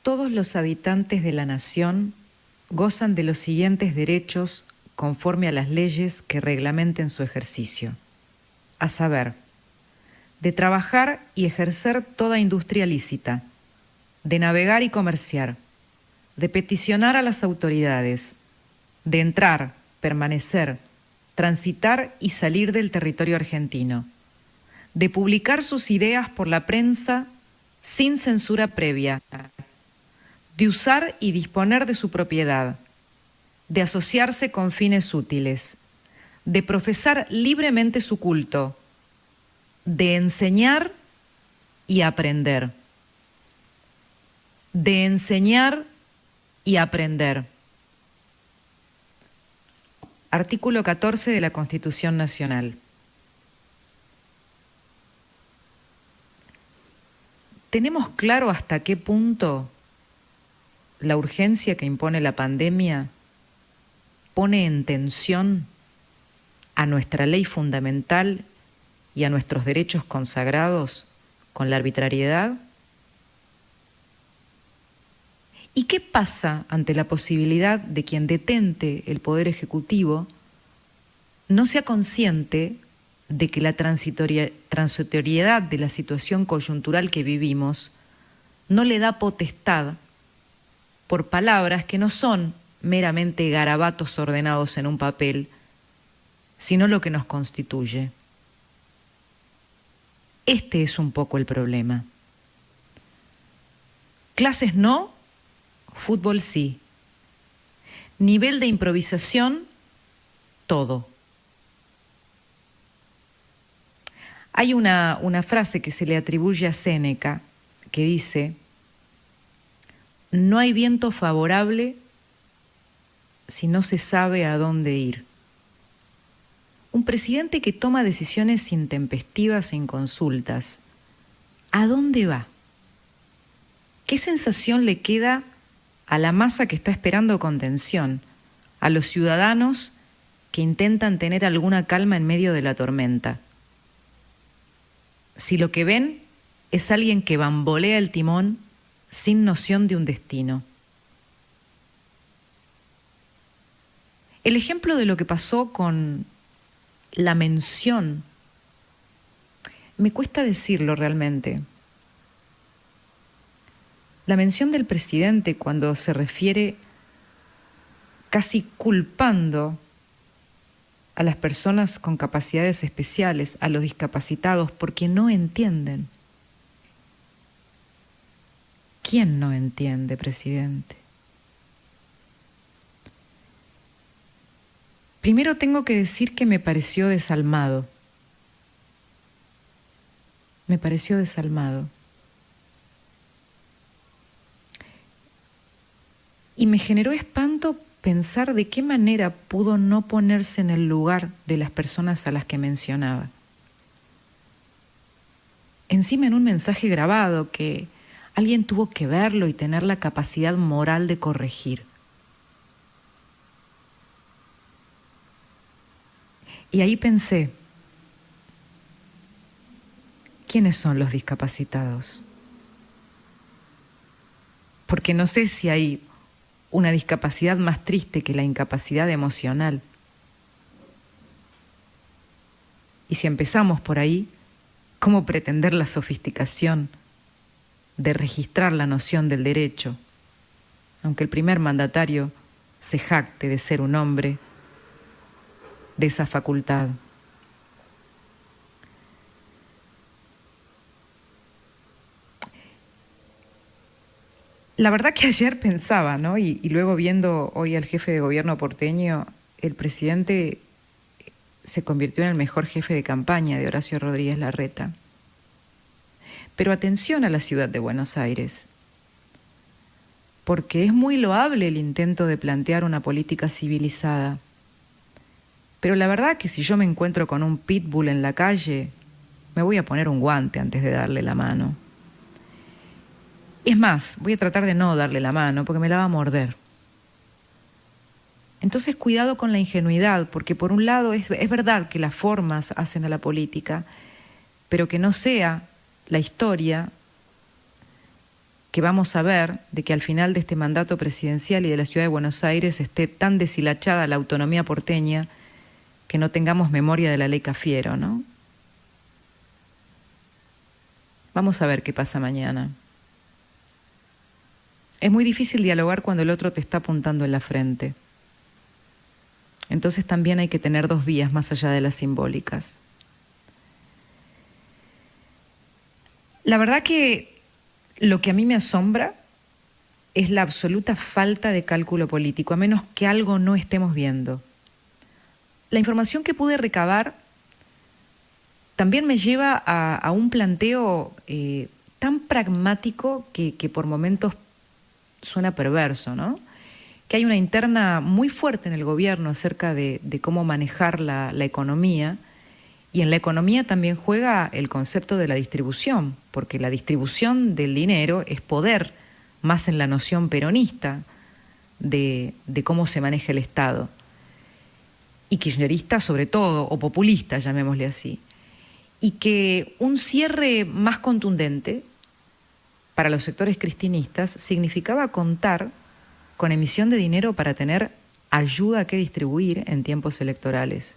Todos los habitantes de la nación gozan de los siguientes derechos conforme a las leyes que reglamenten su ejercicio, a saber, de trabajar y ejercer toda industria lícita, de navegar y comerciar, de peticionar a las autoridades, de entrar, permanecer, transitar y salir del territorio argentino, de publicar sus ideas por la prensa sin censura previa, de usar y disponer de su propiedad, de asociarse con fines útiles, de profesar libremente su culto, de enseñar y aprender. De enseñar y aprender. Artículo 14 de la Constitución Nacional. ¿Tenemos claro hasta qué punto la urgencia que impone la pandemia pone en tensión a nuestra ley fundamental y a nuestros derechos consagrados con la arbitrariedad? ¿Y qué pasa ante la posibilidad de quien detente el Poder Ejecutivo no sea consciente de que la transitoriedad de la situación coyuntural que vivimos no le da potestad por palabras que no son meramente garabatos ordenados en un papel, sino lo que nos constituye? Este es un poco el problema. Clases no, fútbol sí. Nivel de improvisación, todo. Hay una frase que se le atribuye a Séneca que dice: no hay viento favorable si no se sabe a dónde ir. Un presidente que toma decisiones intempestivas e inconsultas, ¿a dónde va? ¿Qué sensación le queda a la masa que está esperando contención, a los ciudadanos que intentan tener alguna calma en medio de la tormenta? Si lo que ven es alguien que bambolea el timón sin noción de un destino. El ejemplo de lo que pasó con la mención, me cuesta decirlo realmente. La mención del presidente cuando se refiere casi culpando a las personas con capacidades especiales, a los discapacitados, porque no entienden. ¿Quién no entiende, presidente? Primero tengo que decir que me pareció desalmado. Me pareció desalmado. Y me generó espanto pensar de qué manera pudo no ponerse en el lugar de las personas a las que mencionaba. Encima en un mensaje grabado que alguien tuvo que verlo y tener la capacidad moral de corregir. Y ahí pensé, ¿quiénes son los discapacitados? Porque no sé si hay una discapacidad más triste que la incapacidad emocional. Y si empezamos por ahí, ¿cómo pretender la sofisticación de registrar la noción del derecho, aunque el primer mandatario se jacte de ser un hombre de esa facultad? La verdad que ayer pensaba, ¿no? Y luego viendo hoy al jefe de gobierno porteño, el presidente se convirtió en el mejor jefe de campaña de Horacio Rodríguez Larreta. Pero atención a la ciudad de Buenos Aires, porque es muy loable el intento de plantear una política civilizada. Pero la verdad que si yo me encuentro con un pitbull en la calle, me voy a poner un guante antes de darle la mano. Es más, voy a tratar de no darle la mano porque me la va a morder. Entonces cuidado con la ingenuidad, porque por un lado es verdad que las formas hacen a la política, pero que no sea la historia que que vamos a ver de que al final de este mandato presidencial y de la Ciudad de Buenos Aires esté tan deshilachada la autonomía porteña que no tengamos memoria de la ley Cafiero, ¿no? Vamos a ver qué pasa mañana. Es muy difícil dialogar cuando el otro te está apuntando en la frente. Entonces también hay que tener dos vías más allá de las simbólicas. La verdad que lo que a mí me asombra es la absoluta falta de cálculo político, a menos que algo no estemos viendo. La información que pude recabar también me lleva a un planteo tan pragmático que por momentos suena perverso, ¿no? Que hay una interna muy fuerte en el gobierno acerca de cómo manejar la economía, y en la economía también juega el concepto de la distribución, porque la distribución del dinero es poder, más en la noción peronista de cómo se maneja el Estado. Y kirchnerista sobre todo, o populista, llamémosle así. Y que un cierre más contundente para los sectores cristinistas significaba contar con emisión de dinero para tener ayuda que distribuir en tiempos electorales.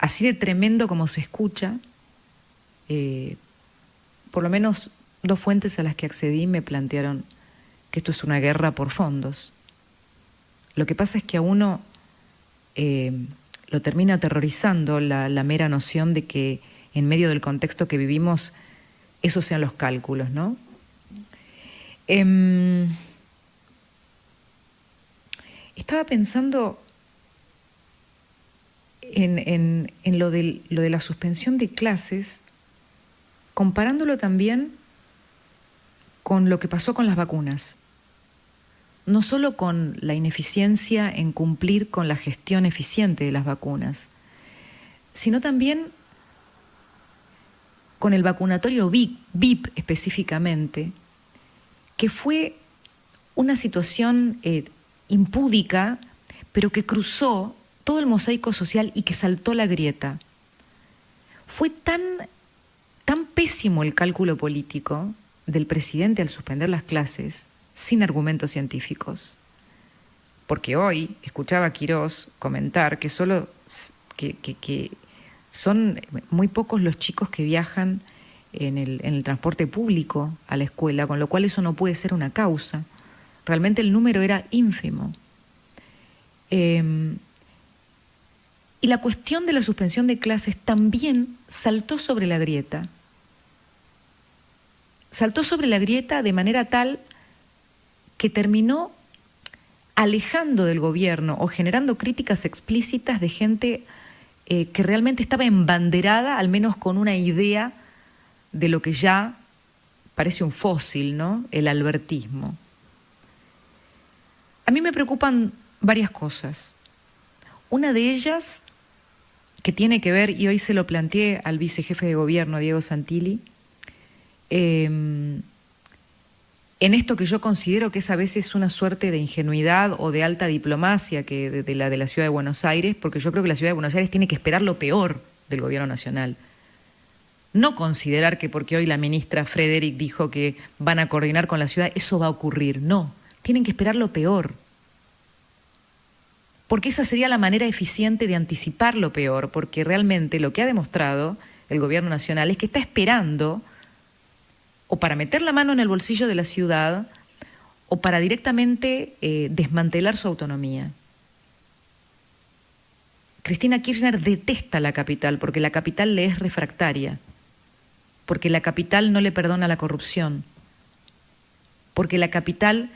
Así de tremendo como se escucha, por lo menos dos fuentes a las que accedí me plantearon que esto es una guerra por fondos. Lo que pasa es que a uno lo termina aterrorizando la mera noción de que en medio del contexto que vivimos esos sean los cálculos, ¿no? Estaba pensando en lo de la suspensión de clases, comparándolo también con lo que pasó con las vacunas. No solo con la ineficiencia en cumplir con la gestión eficiente de las vacunas, sino también con el vacunatorio VIP específicamente, que fue una situación impúdica, pero que cruzó todo el mosaico social y que saltó la grieta. Fue tan pésimo el cálculo político del presidente al suspender las clases, sin argumentos científicos. Porque hoy escuchaba a Quirós comentar que que son muy pocos los chicos que viajan en el transporte público a la escuela, con lo cual eso no puede ser una causa. Realmente el número era ínfimo. Y la cuestión de la suspensión de clases también saltó sobre la grieta. Saltó sobre la grieta de manera tal que terminó alejando del gobierno o generando críticas explícitas de gente que realmente estaba embanderada, al menos con una idea de lo que ya parece un fósil, ¿no? El albertismo. A mí me preocupan varias cosas. Una de ellas, que tiene que ver, y hoy se lo planteé al vicejefe de gobierno, Diego Santilli, en esto que yo considero que es a veces una suerte de ingenuidad o de alta diplomacia que de la Ciudad de Buenos Aires, porque yo creo que la Ciudad de Buenos Aires tiene que esperar lo peor del gobierno nacional. No considerar que porque hoy la ministra Frederick dijo que van a coordinar con la ciudad, eso va a ocurrir. No, tienen que esperar lo peor. Porque esa sería la manera eficiente de anticipar lo peor, porque realmente lo que ha demostrado el gobierno nacional es que está esperando o para meter la mano en el bolsillo de la ciudad o para directamente desmantelar su autonomía. Cristina Kirchner detesta la capital porque la capital le es refractaria, porque la capital no le perdona la corrupción, porque la capital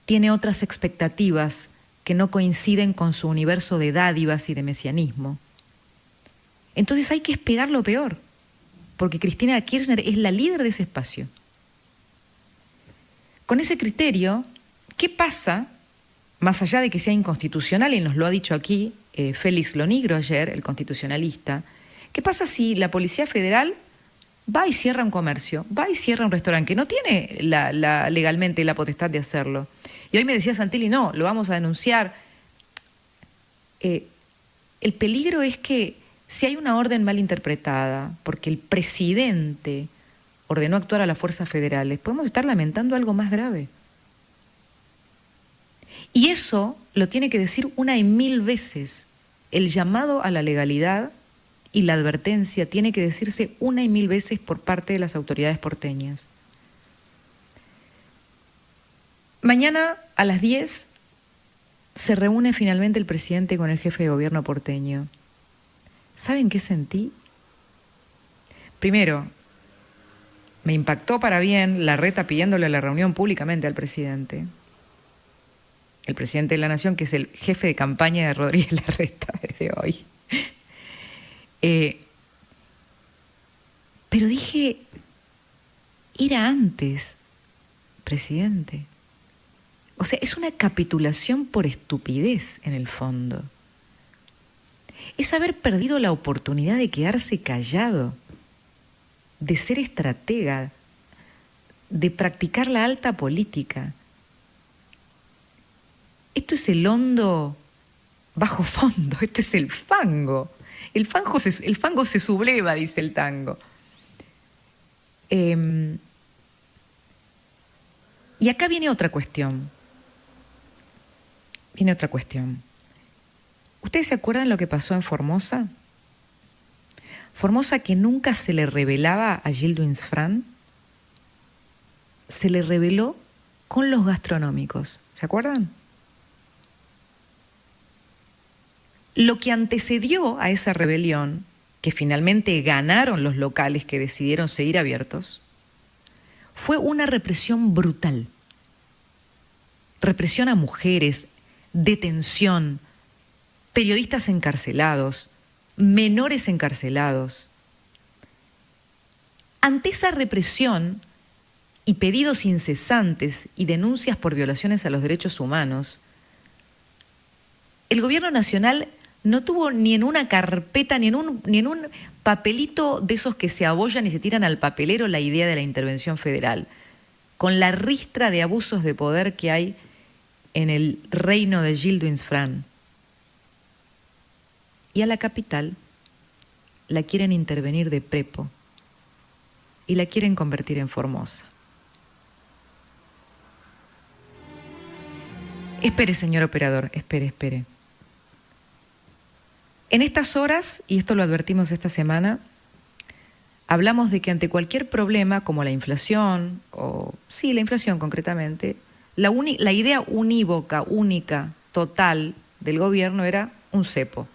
tiene otras expectativas que no coinciden con su universo de dádivas y de mesianismo. Entonces hay que esperar lo peor, porque Cristina Kirchner es la líder de ese espacio. Con ese criterio, ¿qué pasa, más allá de que sea inconstitucional, y nos lo ha dicho aquí Félix Lonigro ayer, el constitucionalista, qué pasa si la Policía Federal va y cierra un comercio, va y cierra un restaurante, que no tiene legalmente la potestad de hacerlo? Y hoy me decía Santilli, no, lo vamos a denunciar. El peligro es que si hay una orden mal interpretada, porque el presidente ordenó actuar a las fuerzas federales, podemos estar lamentando algo más grave. Y eso lo tiene que decir una y mil veces. El llamado a la legalidad y la advertencia tiene que decirse una y mil veces por parte de las autoridades porteñas. Mañana a las 10 se reúne finalmente el presidente con el jefe de gobierno porteño. ¿Saben qué sentí? Primero, me impactó para bien Larreta pidiéndole la reunión públicamente al presidente. El presidente de la Nación, que es el jefe de campaña de Rodríguez Larreta desde hoy. Pero dije, era antes, presidente. O sea, es una capitulación por estupidez en el fondo. Es haber perdido la oportunidad de quedarse callado, de ser estratega, de practicar la alta política. Esto es el hondo bajo fondo, esto es el fango. El fango se subleva, dice el tango. Y acá viene otra cuestión. ¿Ustedes se acuerdan lo que pasó en Formosa? Formosa, que nunca se le revelaba a Gildo Insfrán, se le reveló con los gastronómicos. ¿Se acuerdan? Lo que antecedió a esa rebelión, que finalmente ganaron los locales que decidieron seguir abiertos, fue una represión brutal. Represión a mujeres, detención, periodistas encarcelados, menores encarcelados. Ante esa represión y pedidos incesantes y denuncias por violaciones a los derechos humanos, el gobierno nacional no tuvo ni en una carpeta, ni en un papelito de esos que se abollan y se tiran al papelero la idea de la intervención federal, con la ristra de abusos de poder que hay en el reino de Gildo Insfrán. Y a la capital la quieren intervenir de prepo y la quieren convertir en Formosa. Espere, señor operador, espere. En estas horas, y esto lo advertimos esta semana, hablamos de que ante cualquier problema como la inflación, la inflación concretamente, la idea unívoca, única, total del gobierno era un cepo.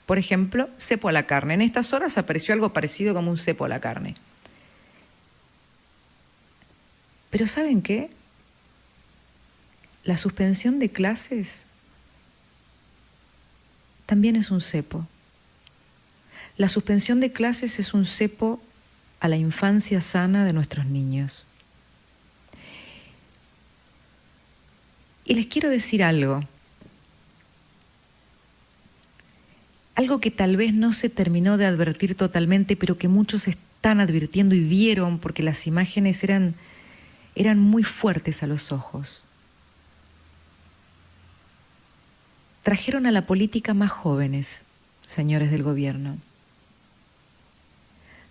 Por ejemplo, cepo a la carne. En estas horas apareció algo parecido como un cepo a la carne. Pero ¿saben qué? La suspensión de clases también es un cepo. La suspensión de clases es un cepo a la infancia sana de nuestros niños. Y les quiero decir algo que tal vez no se terminó de advertir totalmente, pero que muchos están advirtiendo y vieron porque las imágenes eran muy fuertes a los ojos. Trajeron a la política más jóvenes, señores del gobierno.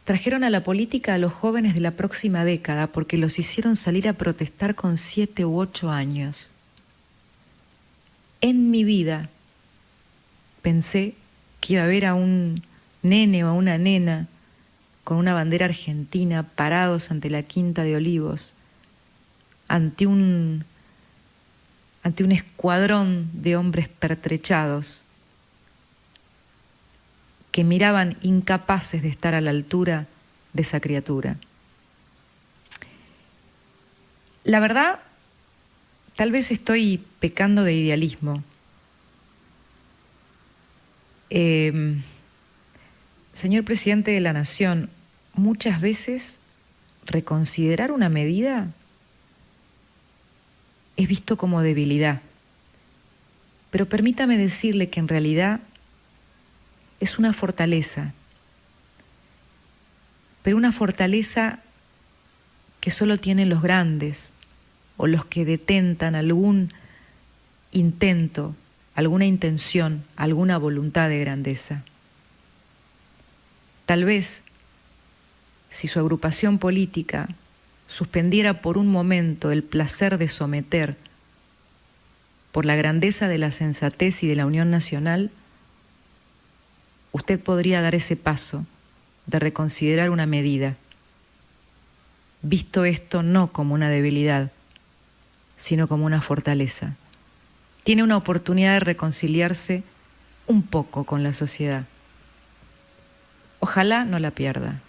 Trajeron a la política a los jóvenes de la próxima década porque los hicieron salir a protestar con 7 u 8 años. En mi vida pensé que iba a ver a un nene o a una nena con una bandera argentina parados ante la Quinta de Olivos, ante un escuadrón de hombres pertrechados que miraban incapaces de estar a la altura de esa criatura. La verdad, tal vez estoy pecando de idealismo. Señor presidente de la Nación, muchas veces reconsiderar una medida es visto como debilidad. Pero permítame decirle que en realidad es una fortaleza. Pero una fortaleza que solo tienen los grandes o los que detentan algún intento, alguna intención, alguna voluntad de grandeza. Tal vez si su agrupación política suspendiera por un momento el placer de someter, por la grandeza de la sensatez y de la unión nacional, usted podría dar ese paso de reconsiderar una medida, visto esto no como una debilidad, sino como una fortaleza. Tiene una oportunidad de reconciliarse un poco con la sociedad. Ojalá no la pierda.